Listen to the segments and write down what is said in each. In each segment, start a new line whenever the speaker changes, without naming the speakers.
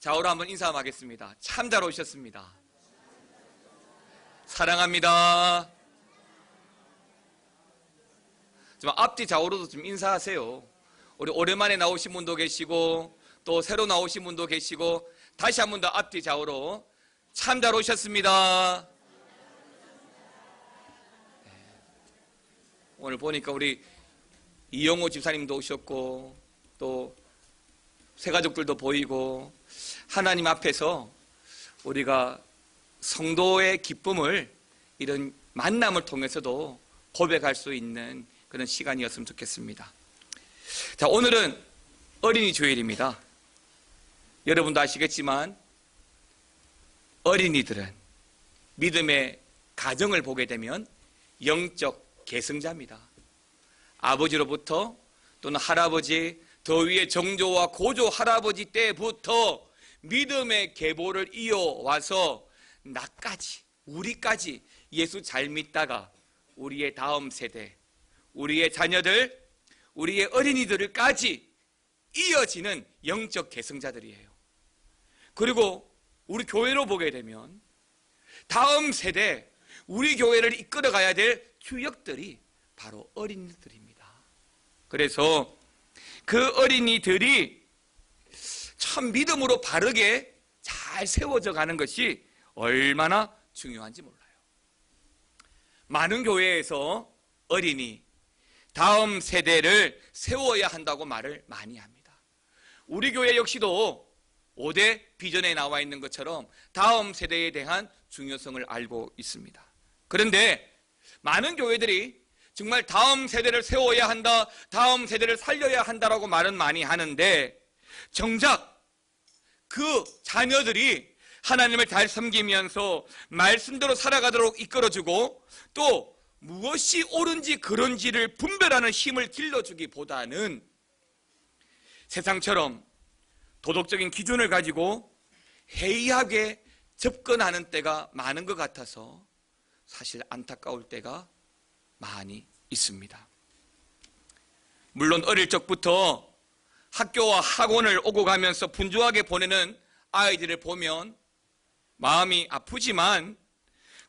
좌우로 한번 인사 한번 하겠습니다. 참 잘 오셨습니다. 사랑합니다. 좀 앞뒤 좌우로도 좀 인사하세요. 우리 오랜만에 나오신 분도 계시고 또 새로 나오신 분도 계시고 다시 한 번 더 앞뒤 좌우로 참 잘 오셨습니다. 네. 오늘 보니까 우리 이영호 집사님도 오셨고 또 새가족들도 보이고 하나님 앞에서 우리가 성도의 기쁨을 이런 만남을 통해서도 고백할 수 있는 그런 시간이었으면 좋겠습니다. 자, 오늘은 어린이 주일입니다. 여러분도 아시겠지만 어린이들은 믿음의 가정을 보게 되면 영적 계승자입니다. 아버지로부터 또는 할아버지, 더 위에 정조와 고조 할아버지 때부터 믿음의 계보를 이어와서 나까지, 우리까지 예수 잘 믿다가 우리의 다음 세대, 우리의 자녀들, 우리의 어린이들까지 이어지는 영적 계승자들이에요. 그리고 우리 교회로 보게 되면 다음 세대, 우리 교회를 이끌어가야 될 주역들이 바로 어린이들입니다. 그래서 그 어린이들이 참 믿음으로 바르게 잘 세워져 가는 것이 얼마나 중요한지 몰라요. 많은 교회에서 어린이, 다음 세대를 세워야 한다고 말을 많이 합니다. 우리 교회 역시도 5대 비전에 나와 있는 것처럼 다음 세대에 대한 중요성을 알고 있습니다. 그런데 많은 교회들이 정말 다음 세대를 세워야 한다, 다음 세대를 살려야 한다라고 말은 많이 하는데 정작 그 자녀들이 하나님을 잘 섬기면서 말씀대로 살아가도록 이끌어주고 또 무엇이 옳은지 그런지를 분별하는 힘을 길러주기보다는 세상처럼 도덕적인 기준을 가지고 해이하게 접근하는 때가 많은 것 같아서 사실 안타까울 때가 많이 있습니다. 물론 어릴 적부터 학교와 학원을 오고 가면서 분주하게 보내는 아이들을 보면 마음이 아프지만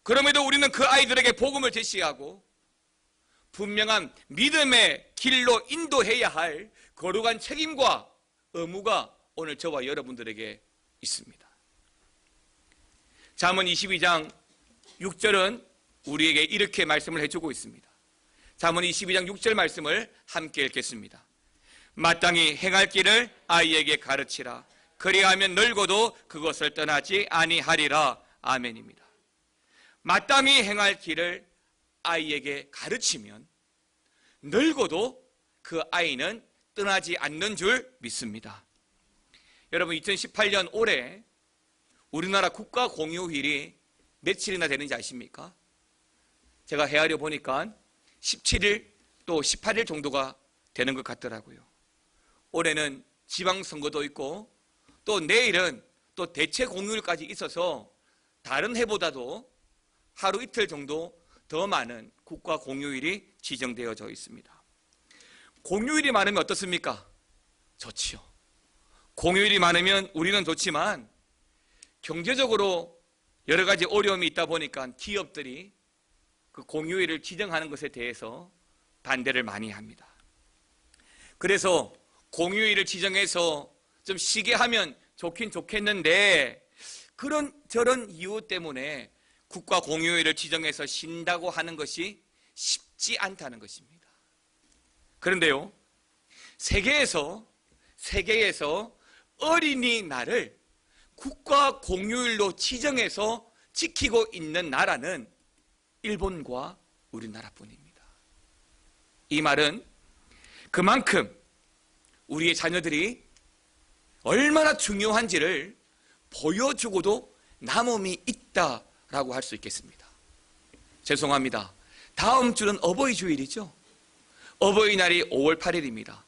그럼에도 우리는 그 아이들에게 복음을 제시하고 분명한 믿음의 길로 인도해야 할 거룩한 책임과 의무가 오늘 저와 여러분들에게 있습니다. 잠언 22장 6절은 우리에게 이렇게 말씀을 해주고 있습니다. 잠언 22장 6절 말씀을 함께 읽겠습니다. 마땅히 행할 길을 아이에게 가르치라. 그리하면 늙어도 그것을 떠나지 아니하리라. 아멘입니다. 마땅히 행할 길을 아이에게 가르치면 늙어도 그 아이는 떠나지 않는 줄 믿습니다. 여러분 2018년 올해 우리나라 국가 공휴일이 며칠이나 되는지 아십니까? 제가 헤아려 보니까 17일 또 18일 정도가 되는 것 같더라고요. 올해는 지방선거도 있고 또 내일은 또 대체 공휴일까지 있어서 다른 해보다도 하루 이틀 정도 더 많은 국가 공휴일이 지정되어져 있습니다. 공휴일이 많으면 어떻습니까? 좋지요. 공휴일이 많으면 우리는 좋지만 경제적으로 여러 가지 어려움이 있다 보니까 기업들이 그 공휴일을 지정하는 것에 대해서 반대를 많이 합니다. 그래서 공휴일을 지정해서 좀 쉬게 하면 좋긴 좋겠는데 그런 저런 이유 때문에 국가 공휴일을 지정해서 쉰다고 하는 것이 쉽지 않다는 것입니다. 그런데요, 세계에서 어린이날을 국가 공휴일로 지정해서 지키고 있는 나라는 일본과 우리나라뿐입니다. 이 말은 그만큼 우리의 자녀들이 얼마나 중요한지를 보여주고도 남음이 있다라고 할 수 있겠습니다. 죄송합니다. 다음 주는 어버이 주일이죠. 어버이날이 5월 8일입니다.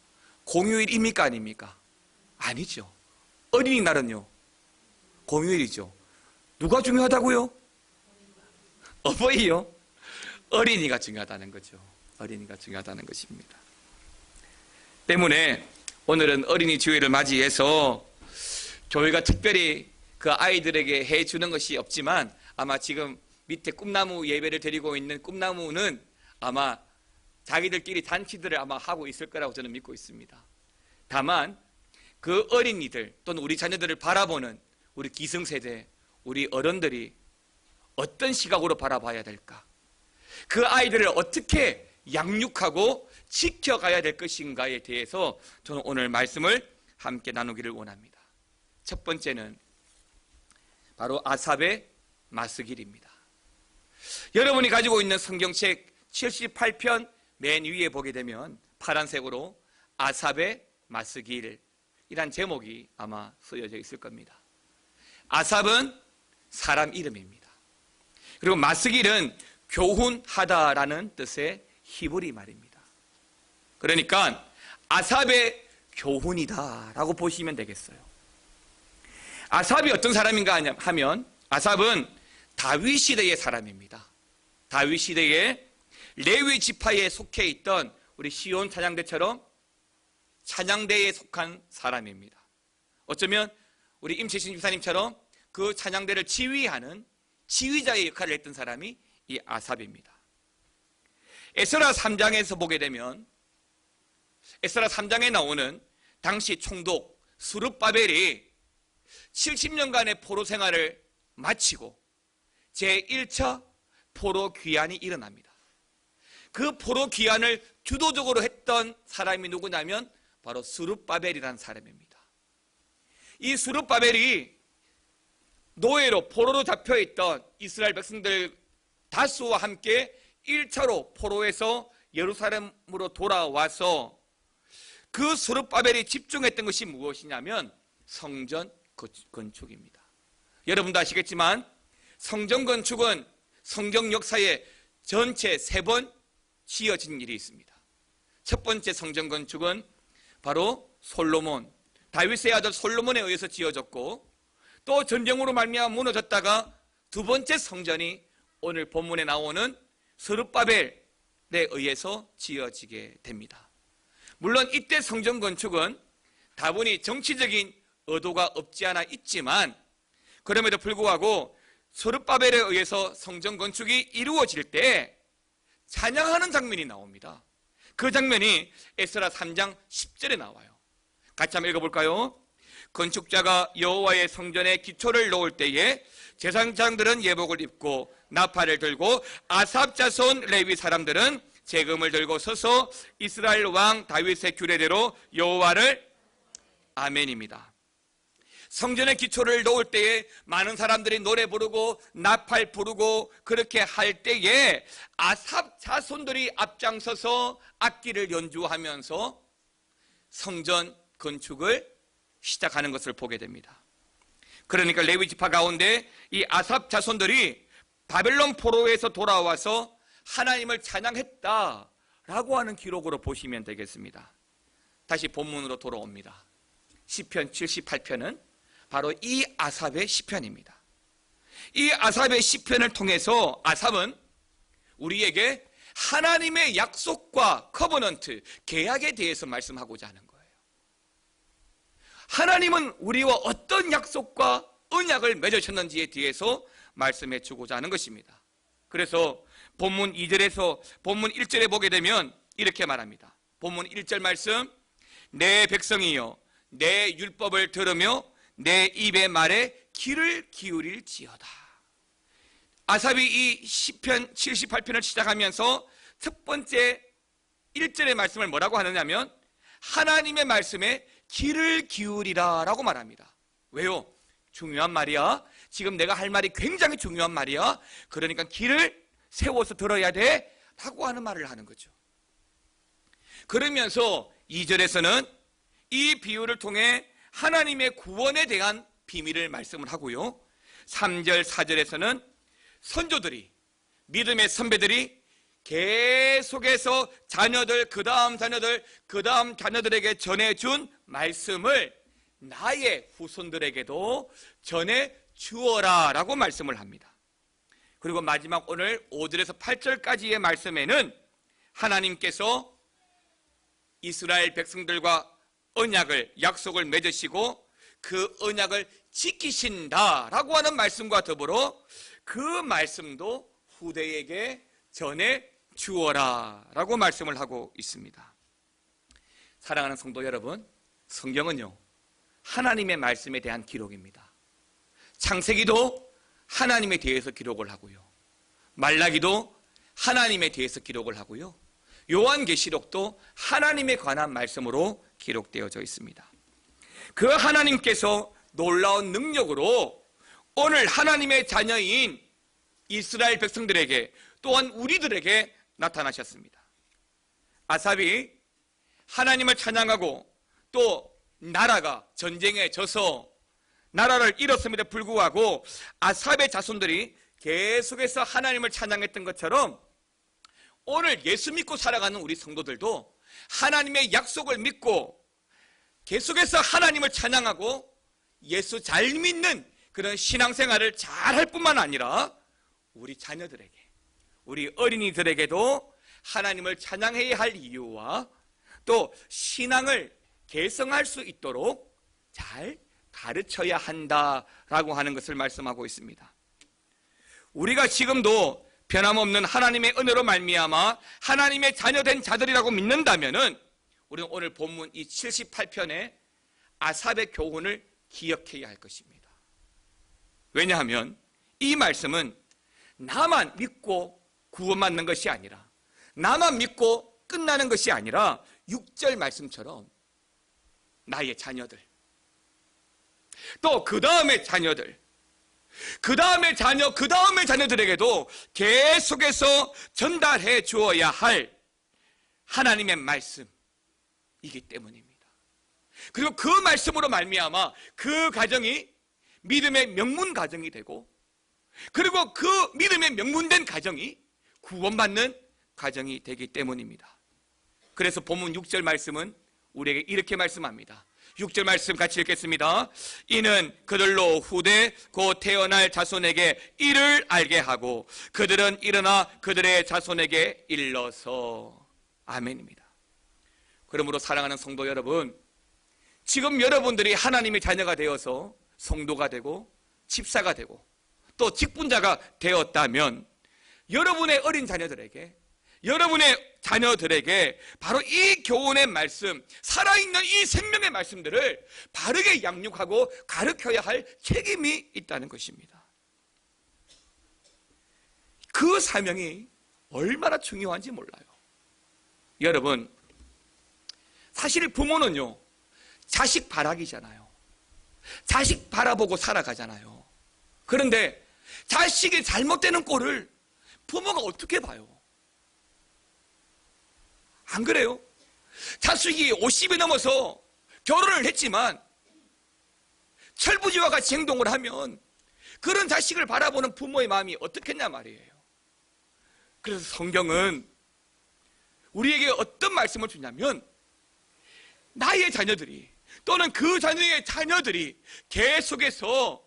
공휴일입니까 아닙니까? 아니죠. 어린이날은요 공휴일이죠. 누가 중요하다고요? 어버이요? 어린이가 중요하다는 거죠. 어린이가 중요하다는 것입니다. 때문에 오늘은 어린이 주일을 맞이해서 교회가 특별히 그 아이들에게 해주는 것이 없지만 아마 지금 밑에 꿈나무 예배를 드리고 있는 꿈나무는 아마 자기들끼리 잔치들을 아마 하고 있을 거라고 저는 믿고 있습니다. 다만 그 어린이들 또는 우리 자녀들을 바라보는 우리 기성세대, 우리 어른들이 어떤 시각으로 바라봐야 될까? 그 아이들을 어떻게 양육하고 지켜가야 될 것인가에 대해서 저는 오늘 말씀을 함께 나누기를 원합니다. 첫 번째는 바로 아삽의 마스길입니다. 여러분이 가지고 있는 성경책 78편 맨 위에 보게 되면 파란색으로 아삽의 마스길이란 제목이 아마 쓰여져 있을 겁니다. 아삽은 사람 이름입니다. 그리고 마스길은 교훈하다라는 뜻의 히브리 말입니다. 그러니까 아삽의 교훈이다라고 보시면 되겠어요. 아삽이 어떤 사람인가 하면 아삽은 다윗 시대의 사람입니다. 다윗 시대에 레위 지파에 속해 있던 우리 시온 찬양대처럼 찬양대에 속한 사람입니다. 어쩌면 우리 임채신 집사님처럼 그 찬양대를 지휘하는 지휘자의 역할을 했던 사람이 이 아삽입니다. 에스라 3장에서 보게 되면 에스라 3장에 나오는 당시 총독 스룹바벨이 70년간의 포로 생활을 마치고 제1차 포로 귀환이 일어납니다. 그 포로 귀환을 주도적으로 했던 사람이 누구냐면 바로 스룹바벨이라는 사람입니다. 이 스룹바벨이 노예로 포로로 잡혀있던 이스라엘 백성들 다수와 함께 1차로 포로에서 예루살렘으로 돌아와서 그 스룹바벨이 집중했던 것이 무엇이냐면 성전 건축입니다. 여러분도 아시겠지만 성전 건축은 성경 역사에 전체 3번 지어진 일이 있습니다. 첫 번째 성전 건축은 바로 솔로몬, 다윗의 아들 솔로몬에 의해서 지어졌고 또 전쟁으로 말미암아 무너졌다가 두 번째 성전이 오늘 본문에 나오는 스룹바벨에 의해서 지어지게 됩니다. 물론 이때 성전 건축은 다분히 정치적인 의도가 없지 않아 있지만 그럼에도 불구하고 스룹바벨에 의해서 성전 건축이 이루어질 때 찬양하는 장면이 나옵니다. 그 장면이 에스라 3장 10절에 나와요. 같이 한번 읽어볼까요? 건축자가 여호와의 성전에 기초를 놓을 때에 제사장들은 예복을 입고 나팔을 들고 아삽 자손 레위 사람들은 재금을 들고 서서 이스라엘 왕 다윗의 규례대로 여호와를 아멘입니다. 성전의 기초를 놓을 때에 많은 사람들이 노래 부르고 나팔 부르고 그렇게 할 때에 아삽 자손들이 앞장서서 악기를 연주하면서 성전 건축을 시작하는 것을 보게 됩니다. 그러니까 레위 지파 가운데 이 아삽 자손들이 바벨론 포로에서 돌아와서 하나님을 찬양했다라고 하는 기록으로 보시면 되겠습니다. 다시 본문으로 돌아옵니다. 시편 78편은 바로 이 아삽의 시편입니다. 이 아삽의 시편을 통해서 아삽은 우리에게 하나님의 약속과 커버넌트, 계약에 대해서 말씀하고자 하는 거예요. 하나님은 우리와 어떤 약속과 언약을 맺으셨는지에 대해서 말씀해 주고자 하는 것입니다. 그래서 본문 2절에서 본문 1절에 보게 되면 이렇게 말합니다. 본문 1절 말씀, 내 백성이여 내 율법을 들으며 내 입의 말에 귀를 기울일지어다. 아삽이 이 시편 78편을 시작하면서 첫 번째 1절의 말씀을 뭐라고 하느냐면 하나님의 말씀에 귀를 기울이라 라고 말합니다. 왜요? 중요한 말이야. 지금 내가 할 말이 굉장히 중요한 말이야. 그러니까 귀를 세워서 들어야 돼 라고 하는 말을 하는 거죠. 그러면서 2절에서는 이 비유를 통해 하나님의 구원에 대한 비밀을 말씀을 하고요. 3절, 4절에서는 선조들이, 믿음의 선배들이 계속해서 자녀들, 그 다음 자녀들, 그 다음 자녀들에게 전해준 말씀을 나의 후손들에게도 전해 주어라 라고 말씀을 합니다. 그리고 마지막 오늘 5절에서 8절까지의 말씀에는 하나님께서 이스라엘 백성들과 언약을, 약속을 맺으시고 그 언약을 지키신다라고 하는 말씀과 더불어 그 말씀도 후대에게 전해 주어라 라고 말씀을 하고 있습니다. 사랑하는 성도 여러분, 성경은요 하나님의 말씀에 대한 기록입니다. 창세기도 하나님에 대해서 기록을 하고요, 말라기도 하나님에 대해서 기록을 하고요, 요한계시록도 하나님에 관한 말씀으로 기록되어져 있습니다. 그 하나님께서 놀라운 능력으로 오늘 하나님의 자녀인 이스라엘 백성들에게 또한 우리들에게 나타나셨습니다. 아삽이 하나님을 찬양하고 또 나라가 전쟁에 져서 나라를 잃었음에도 불구하고 아삽의 자손들이 계속해서 하나님을 찬양했던 것처럼 오늘 예수 믿고 살아가는 우리 성도들도 하나님의 약속을 믿고 계속해서 하나님을 찬양하고 예수 잘 믿는 그런 신앙생활을 잘할 뿐만 아니라 우리 자녀들에게, 우리 어린이들에게도 하나님을 찬양해야 할 이유와 또 신앙을 개성할 수 있도록 잘 가르쳐야 한다라고 하는 것을 말씀하고 있습니다. 우리가 지금도 변함없는 하나님의 은혜로 말미암아 하나님의 자녀된 자들이라고 믿는다면은 우리는 오늘 본문 이 78편의 아삽의 교훈을 기억해야 할 것입니다. 왜냐하면 이 말씀은 나만 믿고 구원받는 것이 아니라, 나만 믿고 끝나는 것이 아니라 6절 말씀처럼 나의 자녀들, 또 그 다음의 자녀들, 그 다음의 자녀, 그 다음의 자녀들에게도 계속해서 전달해 주어야 할 하나님의 말씀이기 때문입니다. 그리고 그 말씀으로 말미암아 그 가정이 믿음의 명문 가정이 되고, 그리고 그 믿음의 명문된 가정이 구원받는 가정이 되기 때문입니다. 그래서 본문 6절 말씀은 우리에게 이렇게 말씀합니다. 6절 말씀 같이 읽겠습니다. 이는 그들로 후대 곧 태어날 자손에게 이를 알게 하고 그들은 일어나 그들의 자손에게 일러서. 아멘입니다. 그러므로 사랑하는 성도 여러분, 지금 여러분들이 하나님의 자녀가 되어서 성도가 되고 집사가 되고 또 직분자가 되었다면 여러분의 어린 자녀들에게, 여러분의 자녀들에게 바로 이 교훈의 말씀, 살아있는 이 생명의 말씀들을 바르게 양육하고 가르쳐야 할 책임이 있다는 것입니다. 그 사명이 얼마나 중요한지 몰라요. 여러분, 사실 부모는요 자식 바라기잖아요. 자식 바라보고 살아가잖아요. 그런데 자식이 잘못되는 꼴을 부모가 어떻게 봐요? 안 그래요? 자식이 50이 넘어서 결혼을 했지만 철부지와 같이 행동을 하면 그런 자식을 바라보는 부모의 마음이 어떻겠냐 말이에요. 그래서 성경은 우리에게 어떤 말씀을 주냐면 나의 자녀들이 또는 그 자녀의 자녀들이 계속해서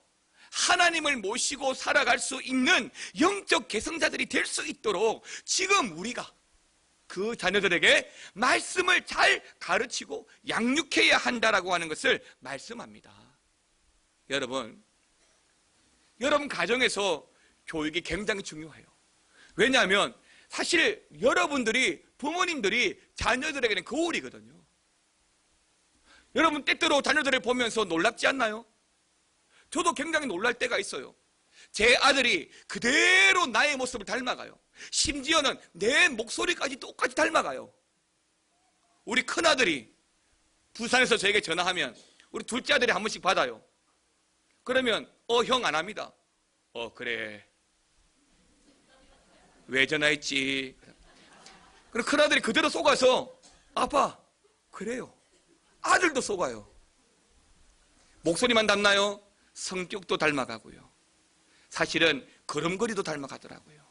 하나님을 모시고 살아갈 수 있는 영적 계승자들이 될 수 있도록 지금 우리가 그 자녀들에게 말씀을 잘 가르치고 양육해야 한다라고 하는 것을 말씀합니다. 여러분 가정에서 교육이 굉장히 중요해요. 왜냐하면 사실 여러분들이, 부모님들이 자녀들에게는 거울이거든요. 여러분 때때로 자녀들을 보면서 놀랍지 않나요? 저도 굉장히 놀랄 때가 있어요. 제 아들이 그대로 나의 모습을 닮아가요. 심지어는 내 목소리까지 똑같이 닮아가요. 우리 큰아들이 부산에서 저에게 전화하면 우리 둘째 아들이 한 번씩 받아요. 그러면 형 안 합니다. 그래. 왜 전화했지? 그럼 큰아들이 그대로 속아서 아빠 그래요. 아들도 속아요. 목소리만 닮나요? 성격도 닮아가고요. 사실은 걸음걸이도 닮아가더라고요.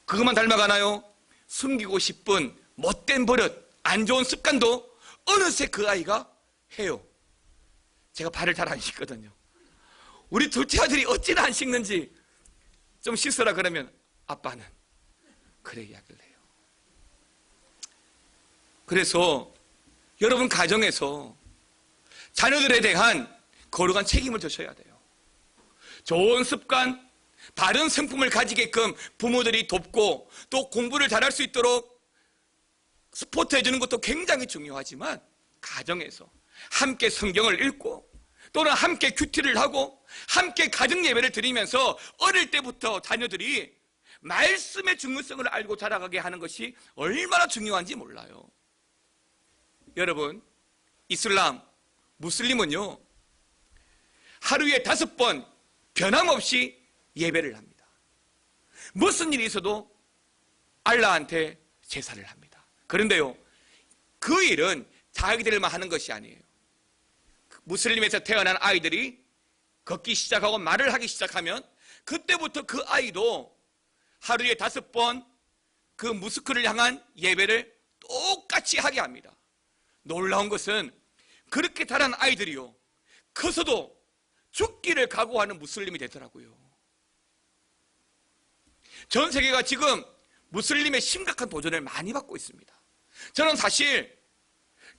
그것만 닮아가나요? 숨기고 싶은 못된 버릇, 안 좋은 습관도 어느새 그 아이가 해요. 제가 발을 잘 안 씻거든요. 우리 둘째 아들이 어찌나 안 씻는지 좀 씻으라 그러면 아빠는 그래 이야기를 해요. 그래서 여러분 가정에서 자녀들에 대한 거룩한 책임을 져셔야 돼요. 좋은 습관, 바른 성품을 가지게끔 부모들이 돕고 또 공부를 잘할 수 있도록 스포트 해주는 것도 굉장히 중요하지만 가정에서 함께 성경을 읽고 또는 함께 큐티를 하고 함께 가정 예배를 드리면서 어릴 때부터 자녀들이 말씀의 중요성을 알고 자라가게 하는 것이 얼마나 중요한지 몰라요. 여러분, 이슬람, 무슬림은요 하루에 5번 변함없이 예배를 합니다. 무슨 일이 있어도 알라한테 제사를 합니다. 그런데요 그 일은 자기들만 하는 것이 아니에요. 무슬림에서 태어난 아이들이 걷기 시작하고 말을 하기 시작하면 그때부터 그 아이도 하루에 5번 그 무스크를 향한 예배를 똑같이 하게 합니다. 놀라운 것은 그렇게 자란 아이들이요 커서도 죽기를 각오하는 무슬림이 되더라고요. 전 세계가 지금 무슬림의 심각한 도전을 많이 받고 있습니다. 저는 사실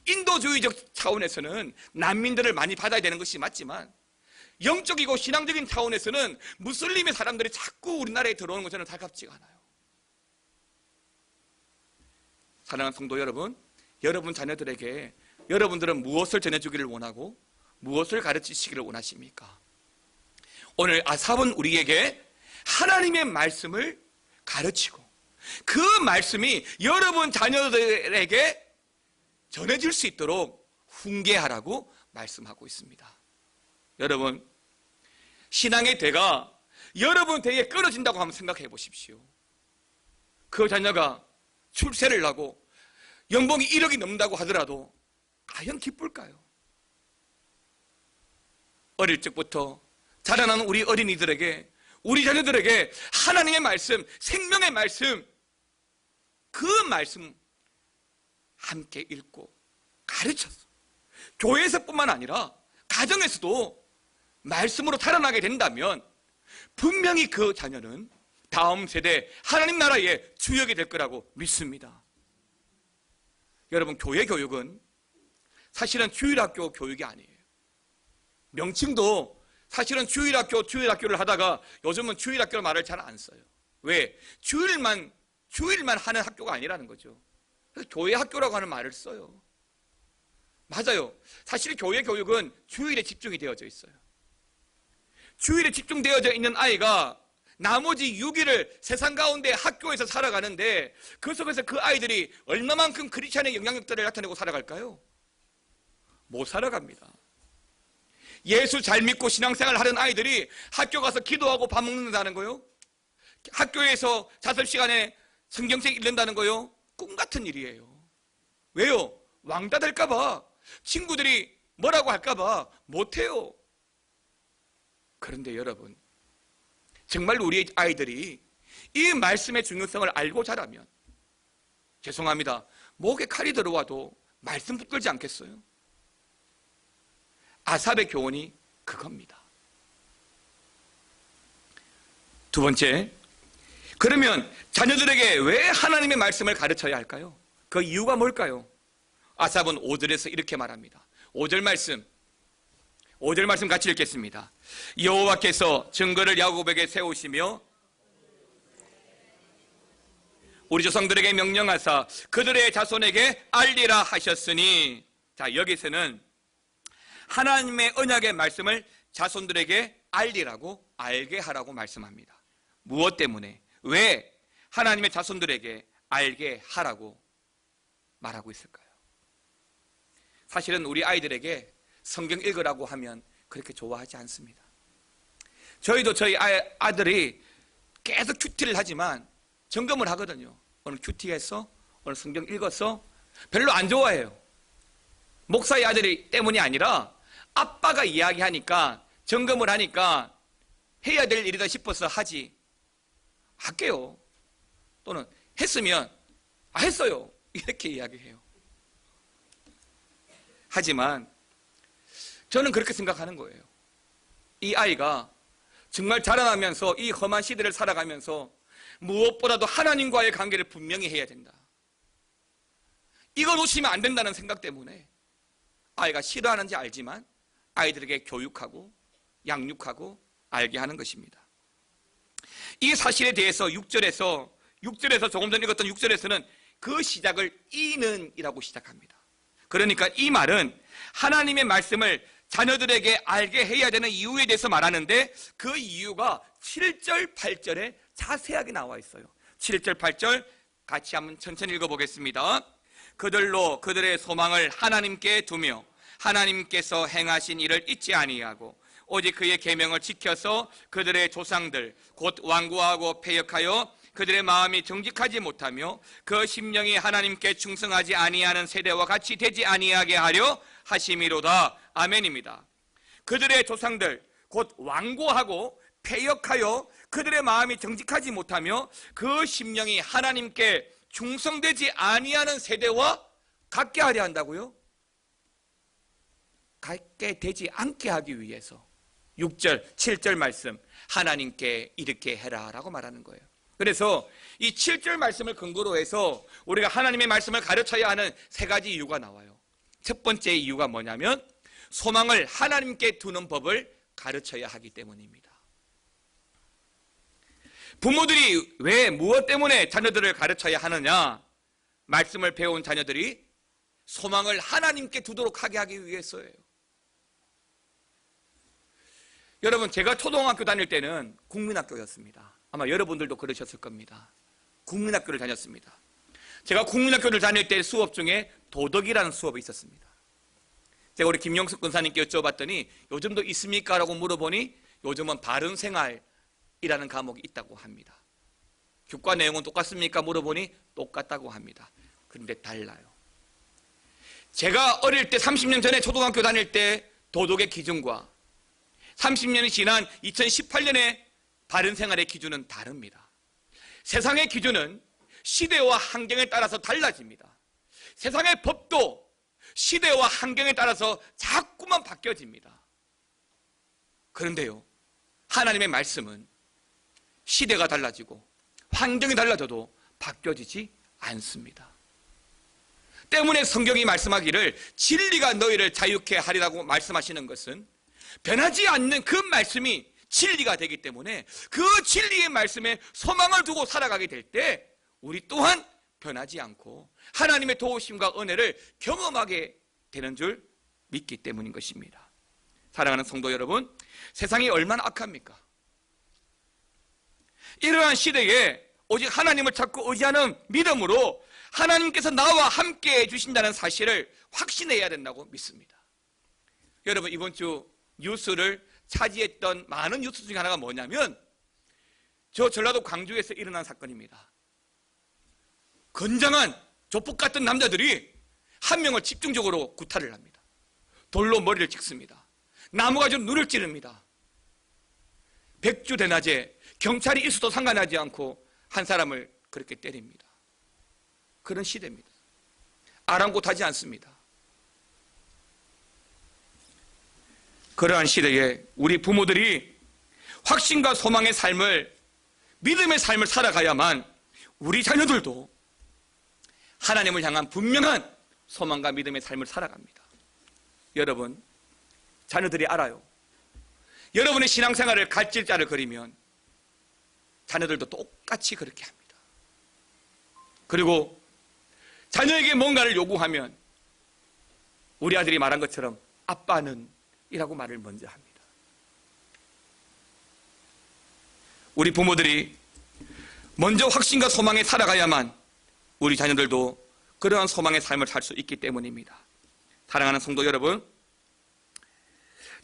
인도주의적 차원에서는 난민들을 많이 받아야 되는 것이 맞지만 영적이고 신앙적인 차원에서는 무슬림의 사람들이 자꾸 우리나라에 들어오는 것 저는 달갑지가 않아요. 사랑하는 성도 여러분, 여러분 자녀들에게 여러분들은 무엇을 전해주기를 원하고 무엇을 가르치시기를 원하십니까? 오늘 아삽은 우리에게 하나님의 말씀을 가르치고 그 말씀이 여러분 자녀들에게 전해질 수 있도록 훈계하라고 말씀하고 있습니다. 여러분, 신앙의 대가 여러분 대에 끊어진다고 한번 생각해 보십시오. 그 자녀가 출세를 하고 연봉이 1억이 넘는다고 하더라도 과연 기쁠까요? 어릴 적부터 자라나는 우리 어린이들에게, 우리 자녀들에게 하나님의 말씀, 생명의 말씀, 그 말씀 함께 읽고 가르쳐서 교회에서뿐만 아니라 가정에서도 말씀으로 자라나게 된다면 분명히 그 자녀는 다음 세대 하나님 나라의 주역이 될 거라고 믿습니다. 여러분, 교회 교육은 사실은 주일학교 교육이 아니에요. 명칭도 사실은 주일학교를 하다가 요즘은 주일학교 말을 잘 안 써요. 왜? 주일만 하는 학교가 아니라는 거죠. 그래서 교회 학교라고 하는 말을 써요. 맞아요. 사실 교회 교육은 주일에 집중이 되어져 있어요. 주일에 집중되어져 있는 아이가 나머지 6일을 세상 가운데 학교에서 살아가는데 그 속에서 그 아이들이 얼마만큼 크리스찬의 영향력들을 나타내고 살아갈까요? 못 살아갑니다. 예수 잘 믿고 신앙생활 하는 아이들이 학교 가서 기도하고 밥 먹는다는 거요? 학교에서 자습 시간에 성경책 읽는다는 거요? 꿈 같은 일이에요. 왜요? 왕따 될까봐, 친구들이 뭐라고 할까봐 못해요. 그런데 여러분, 정말 우리 아이들이 이 말씀의 중요성을 알고 자라면, 죄송합니다, 목에 칼이 들어와도 말씀 붙들지 않겠어요? 아삽의 교훈이 그겁니다. 두 번째, 그러면 자녀들에게 왜 하나님의 말씀을 가르쳐야 할까요? 그 이유가 뭘까요? 아삽은 5절에서 이렇게 말합니다. 5절 말씀 같이 읽겠습니다. 여호와께서 증거를 야곱에게 세우시며 우리 조상들에게 명령하사 그들의 자손에게 알리라 하셨으니, 자, 여기서는 하나님의 언약의 말씀을 자손들에게 알리라고, 알게 하라고 말씀합니다. 무엇 때문에? 왜 하나님의 자손들에게 알게 하라고 말하고 있을까요? 사실은 우리 아이들에게 성경 읽으라고 하면 그렇게 좋아하지 않습니다. 저희도 저희 아들이 계속 큐티를 하지만 점검을 하거든요. 오늘 큐티했어? 오늘 성경 읽었어? 별로 안 좋아해요. 목사의 아들이 때문이 아니라 아빠가 이야기하니까, 점검을 하니까 해야 될 일이다 싶어서 하지, 할게요. 또는 했으면 했어요, 이렇게 이야기해요. 하지만 저는 그렇게 생각하는 거예요. 이 아이가 정말 자라나면서 이 험한 시대를 살아가면서 무엇보다도 하나님과의 관계를 분명히 해야 된다, 이거 놓치면 안 된다는 생각 때문에 아이가 싫어하는지 알지만 아이들에게 교육하고 양육하고 알게 하는 것입니다. 이 사실에 대해서 6절에서 조금 전에 읽었던 6절에서는 그 시작을 이는이라고 시작합니다. 그러니까 이 말은 하나님의 말씀을 자녀들에게 알게 해야 되는 이유에 대해서 말하는데 그 이유가 7절, 8절에 자세하게 나와 있어요. 7절, 8절 같이 한번 천천히 읽어보겠습니다. 그들로 그들의 소망을 하나님께 두며 하나님께서 행하신 일을 잊지 아니하고 오직 그의 계명을 지켜서 그들의 조상들 곧 완고하고 패역하여 그들의 마음이 정직하지 못하며 그 심령이 하나님께 충성하지 아니하는 세대와 같이 되지 아니하게 하려 하심이로다. 아멘입니다. 그들의 조상들 곧 완고하고 패역하여 그들의 마음이 정직하지 못하며 그 심령이 하나님께 충성되지 아니하는 세대와 같게 하려 한다고요? 같게 되지 않게 하기 위해서 6절, 7절 말씀 하나님께 이렇게 해라 라고 말하는 거예요. 그래서 이 7절 말씀을 근거로 해서 우리가 하나님의 말씀을 가르쳐야 하는 세 가지 이유가 나와요. 첫 번째 이유가 뭐냐면 소망을 하나님께 두는 법을 가르쳐야 하기 때문입니다. 부모들이 왜 무엇 때문에 자녀들을 가르쳐야 하느냐? 말씀을 배운 자녀들이 소망을 하나님께 두도록 하게 하기 위해서예요. 여러분, 제가 초등학교 다닐 때는 국민학교였습니다. 아마 여러분들도 그러셨을 겁니다. 국민학교를 다녔습니다. 제가 국민학교를 다닐 때 수업 중에 도덕이라는 수업이 있었습니다. 제가 우리 김영숙 권사님께 여쭤봤더니 요즘도 있습니까? 라고 물어보니 요즘은 바른생활이라는 과목이 있다고 합니다. 교과 내용은 똑같습니까? 물어보니 똑같다고 합니다. 그런데 달라요. 제가 어릴 때 30년 전에 초등학교 다닐 때 도덕의 기준과 30년이 지난 2018년에 바른생활의 기준은 다릅니다. 세상의 기준은 시대와 환경에 따라서 달라집니다. 세상의 법도 시대와 환경에 따라서 자꾸만 바뀌어집니다. 그런데요, 하나님의 말씀은 시대가 달라지고 환경이 달라져도 바뀌어지지 않습니다. 때문에 성경이 말씀하기를 진리가 너희를 자유케 하리라고 말씀하시는 것은 변하지 않는 그 말씀이 진리가 되기 때문에 그 진리의 말씀에 소망을 두고 살아가게 될 때 우리 또한 변하지 않고 하나님의 도우심과 은혜를 경험하게 되는 줄 믿기 때문인 것입니다. 사랑하는 성도 여러분, 세상이 얼마나 악합니까? 이러한 시대에 오직 하나님을 찾고 의지하는 믿음으로 하나님께서 나와 함께 해주신다는 사실을 확신해야 된다고 믿습니다. 여러분, 이번 주 뉴스를 차지했던 많은 뉴스 중에 하나가 뭐냐면 저 전라도 광주에서 일어난 사건입니다. 건장한 조폭 같은 남자들이 한 명을 집중적으로 구타를 합니다. 돌로 머리를 찍습니다. 나무 가지고 눈을 찌릅니다. 백주대낮에 경찰이 있어도 상관하지 않고 한 사람을 그렇게 때립니다. 그런 시대입니다. 아랑곳하지 않습니다. 그러한 시대에 우리 부모들이 확신과 소망의 삶을, 믿음의 삶을 살아가야만 우리 자녀들도 하나님을 향한 분명한 소망과 믿음의 삶을 살아갑니다. 여러분, 자녀들이 알아요. 여러분의 신앙생활을 갈질자를 그리면 자녀들도 똑같이 그렇게 합니다. 그리고 자녀에게 뭔가를 요구하면 우리 아들이 말한 것처럼 아빠는 이라고 말을 먼저 합니다. 우리 부모들이 먼저 확신과 소망에 살아가야만 우리 자녀들도 그러한 소망의 삶을 살 수 있기 때문입니다. 사랑하는 성도 여러분,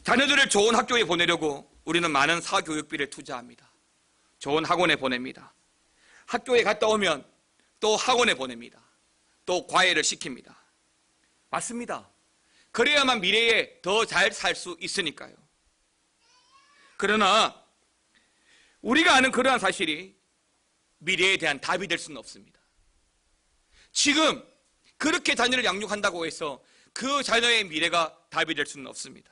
자녀들을 좋은 학교에 보내려고 우리는 많은 사교육비를 투자합니다. 좋은 학원에 보냅니다. 학교에 갔다 오면 또 학원에 보냅니다. 또 과외를 시킵니다. 맞습니다. 그래야만 미래에 더 잘 살 수 있으니까요. 그러나 우리가 아는 그러한 사실이 미래에 대한 답이 될 수는 없습니다. 지금 그렇게 자녀를 양육한다고 해서 그 자녀의 미래가 답이 될 수는 없습니다.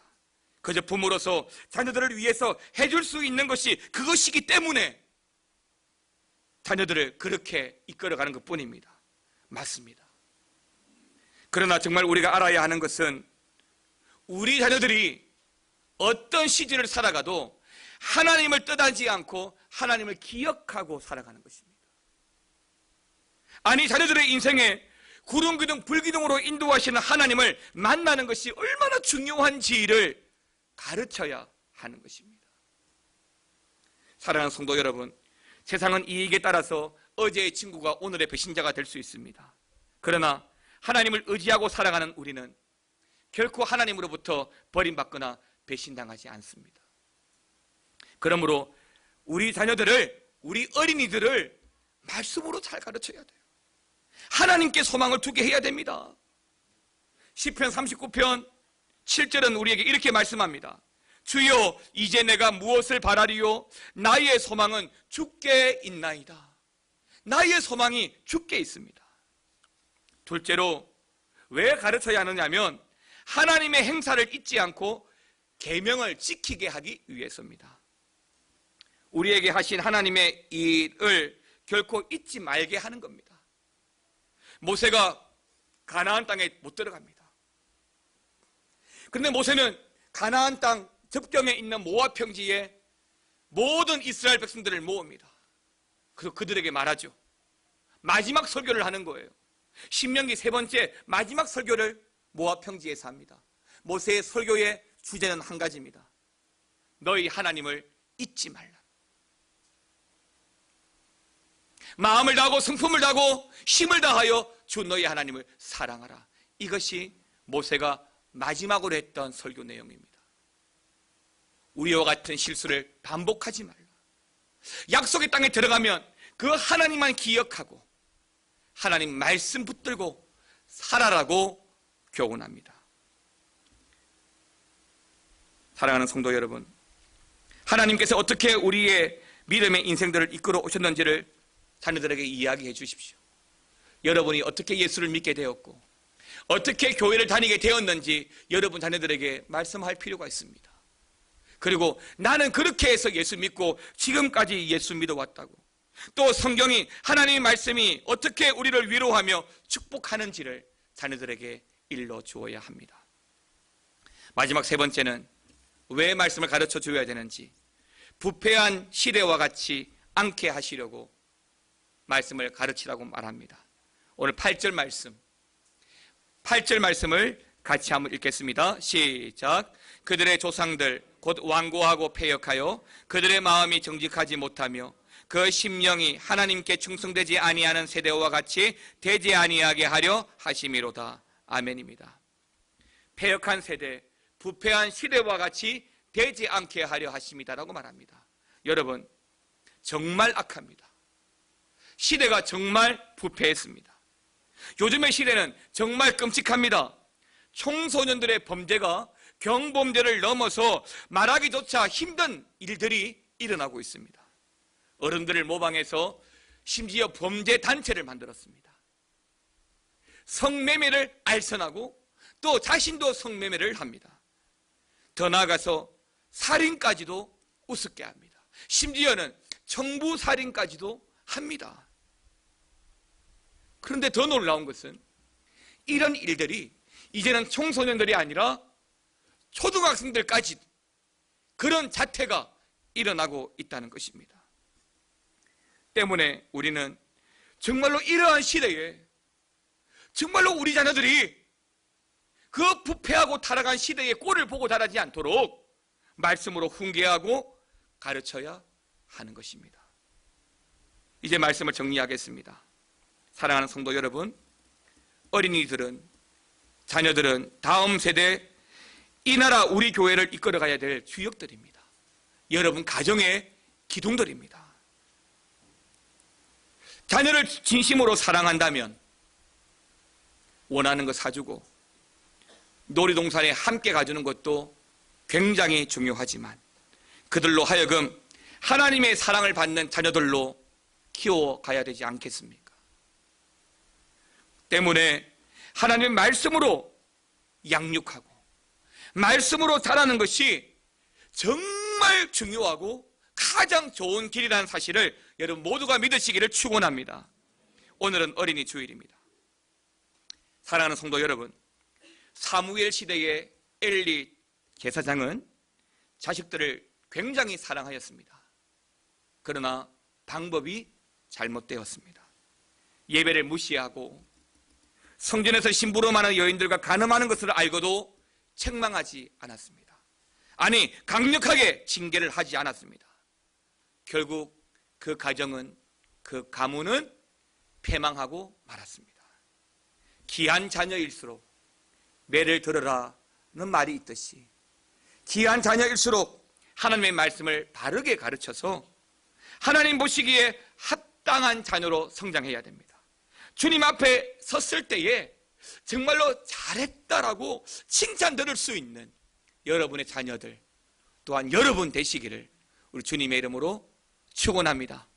그저 부모로서 자녀들을 위해서 해줄 수 있는 것이 그것이기 때문에 자녀들을 그렇게 이끌어가는 것뿐입니다. 맞습니다. 그러나 정말 우리가 알아야 하는 것은 우리 자녀들이 어떤 시즌을 살아가도 하나님을 떠나지 않고 하나님을 기억하고 살아가는 것입니다. 아니, 자녀들의 인생에 구름기둥 불기둥으로 인도하시는 하나님을 만나는 것이 얼마나 중요한지를 가르쳐야 하는 것입니다. 사랑하는 성도 여러분, 세상은 이익에 따라서 어제의 친구가 오늘의 배신자가 될 수 있습니다. 그러나 하나님을 의지하고 살아가는 우리는 결코 하나님으로부터 버림받거나 배신당하지 않습니다. 그러므로 우리 자녀들을, 우리 어린이들을 말씀으로 잘 가르쳐야 돼요. 하나님께 소망을 두게 해야 됩니다. 시편 39편 7절은 우리에게 이렇게 말씀합니다. 주여, 이제 내가 무엇을 바라리요? 나의 소망은 주께 있나이다. 나의 소망이 주께 있습니다. 둘째로 왜 가르쳐야 하느냐면 하나님의 행사를 잊지 않고 계명을 지키게 하기 위해서입니다. 우리에게 하신 하나님의 일을 결코 잊지 말게 하는 겁니다. 모세가 가나안 땅에 못 들어갑니다. 그런데 모세는 가나안 땅 접경에 있는 모압 평지에 모든 이스라엘 백성들을 모읍니다. 그리고 그들에게 말하죠. 마지막 설교를 하는 거예요. 신명기 3번째 마지막 설교를 모압 평지에서 합니다. 모세의 설교의 주제는 한 가지입니다. 너희 하나님을 잊지 말라. 마음을 다하고 성품을 다하고 힘을 다하여 주 너희 하나님을 사랑하라. 이것이 모세가 마지막으로 했던 설교 내용입니다. 우리와 같은 실수를 반복하지 말라. 약속의 땅에 들어가면 그 하나님만 기억하고 하나님 말씀 붙들고 살아라고 교훈합니다. 사랑하는 성도 여러분, 하나님께서 어떻게 우리의 믿음의 인생들을 이끌어 오셨는지를 자녀들에게 이야기해 주십시오. 여러분이 어떻게 예수를 믿게 되었고 어떻게 교회를 다니게 되었는지 여러분 자녀들에게 말씀할 필요가 있습니다. 그리고 나는 그렇게 해서 예수 믿고 지금까지 예수 믿어왔다고, 또 성경이, 하나님의 말씀이 어떻게 우리를 위로하며 축복하는지를 자녀들에게 일러주어야 합니다. 마지막 3번째는 왜 말씀을 가르쳐 줘야 되는지, 부패한 시대와 같이 않게 하시려고 말씀을 가르치라고 말합니다. 오늘 8절 말씀을 같이 한번 읽겠습니다. 시작. 그들의 조상들 곧 완고하고 패역하여 그들의 마음이 정직하지 못하며 그 심령이 하나님께 충성되지 아니하는 세대와 같이 되지 아니하게 하려 하심이로다. 아멘입니다. 패역한 세대, 부패한 시대와 같이 되지 않게 하려 하심이다라고 말합니다. 여러분, 정말 악합니다. 시대가 정말 부패했습니다. 요즘의 시대는 정말 끔찍합니다. 청소년들의 범죄가 경범죄를 넘어서 말하기조차 힘든 일들이 일어나고 있습니다. 어른들을 모방해서 심지어 범죄 단체를 만들었습니다. 성매매를 알선하고 또 자신도 성매매를 합니다. 더 나아가서 살인까지도 우습게 합니다. 심지어는 청부살인까지도 합니다. 그런데 더 놀라운 것은 이런 일들이 이제는 청소년들이 아니라 초등학생들까지 그런 자태가 일어나고 있다는 것입니다. 때문에 우리는 정말로 이러한 시대에 정말로 우리 자녀들이 그 부패하고 타락한 시대의 꼴을 보고 자라지 않도록 말씀으로 훈계하고 가르쳐야 하는 것입니다. 이제 말씀을 정리하겠습니다. 사랑하는 성도 여러분, 어린이들은, 자녀들은 다음 세대, 이 나라 우리 교회를 이끌어가야 될 주역들입니다. 여러분 가정의 기둥들입니다. 자녀를 진심으로 사랑한다면 원하는 거 사주고 놀이동산에 함께 가주는 것도 굉장히 중요하지만 그들로 하여금 하나님의 사랑을 받는 자녀들로 키워가야 되지 않겠습니까? 때문에 하나님의 말씀으로 양육하고 말씀으로 자라는 것이 정말 중요하고 가장 좋은 길이라는 사실을 여러분 모두가 믿으시기를 축원합니다. 오늘은 어린이 주일입니다. 사랑하는 성도 여러분, 사무엘 시대에 엘리 제사장은 자식들을 굉장히 사랑하였습니다. 그러나 방법이 잘못되었습니다. 예배를 무시하고 성전에서 심부름하는 여인들과 간음하는 것을 알고도 책망하지 않았습니다. 아니, 강력하게 징계를 하지 않았습니다. 결국 그 가정은, 그 가문은 패망하고 말았습니다. 귀한 자녀일수록 매를 들어라는 말이 있듯이 귀한 자녀일수록 하나님의 말씀을 바르게 가르쳐서 하나님 보시기에 합당한 자녀로 성장해야 됩니다. 주님 앞에 섰을 때에 정말로 잘했다라고 칭찬 들을 수 있는 여러분의 자녀들 또한 여러분 되시기를 우리 주님의 이름으로 축원합니다.